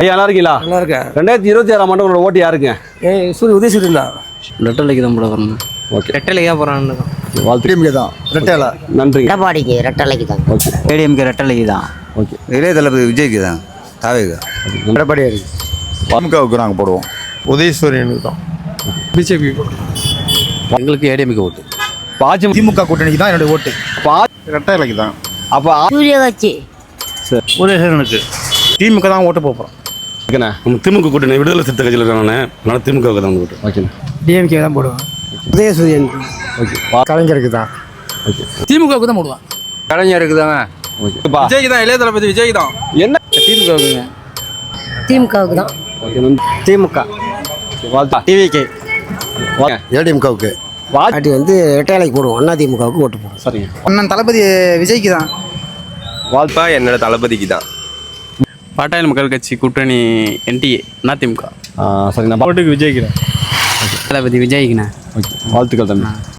ஐயா நல்லா இருக்கீங்களா? நல்லா இருக்கேன். 2026 ஆண்டு உங்களோட ஓட்டு யாருங்க? உதயசூரியன் தான். ரெட்டலைக்கு தான் போட வரணும். ஓகே, ரெட்டலைக்கு தான் போகிறான்னு வாழ்த்து. டிஎம்கே தான். ரெட்டலை. நன்றி. எடப்பாடிக்கு ரெட்டலைக்கு தான். ஓகே, ஏடிஎம்கே ரெட்டலைக்கு தான். ஓகே. இளைய தளபதி விஜய்க்கு தான். தாவேக எடப்பாடி இருக்கு. திமுகவுக்கு நாங்கள் போடுவோம். உதயசூரியனுக்கு தான். பிஜேபி எங்களுக்கு ஏடிஎம்கே ஓட்டு. பாஜக திமுக கூட்டணிக்கு தான் என்னுடைய ஓட்டு. ரெட்டைலைக்கு தான். அப்போ சூரிய கட்சி. உதயசூரியனுக்கு திமுக தான் ஓட்டு போகிறோம். ஓகேண்ணா. நம்ம திமுக கூட்டணி விடுதலை சிறுத்தை கட்சியில் இருக்கானே, அதனால் திமுகவுக்கு தான் ஓட்டு. ஓகேண்ணா. டிஎம்கே தான் போடுவேன். உதயசூரியன். ஓகே, கலைஞருக்கு தான். ஓகே. திமுகவுக்கு தான் போடுவான். கலைஞருக்கு தான். ஓகேப்பா. விஜய்க்கு தான். இளைய தளபதி விஜய் தான். என்ன? திமுகவுக்குங்க. திமுகவுக்கு தான். ஓகே, நன்றி. திமுக. வாழ்த்து. டிவிகே. வாங்க. ஏடிஎம்கேவுக்கு. வாழ்த்து. அது ரெட்டலைக்கு போடுவோம். அதிமுகவுக்கு ஓட்டு போடுவோம். சரிங்க. அண்ணன் தளபதி விஜய்க்கு தான். வாழ்த்து. என்னோட தளபதிக்கு தான். பாட்டாளி மக்கள் கட்சி கூட்டணி என்டிஏ அதிமுக. சரிங்கண்ணா. ஓட்டுக்கு விஜய்க்கு தான். தளபதி விஜய்க்குண்ணா. ஓகே, வாழ்த்துக்கள் தம்பி.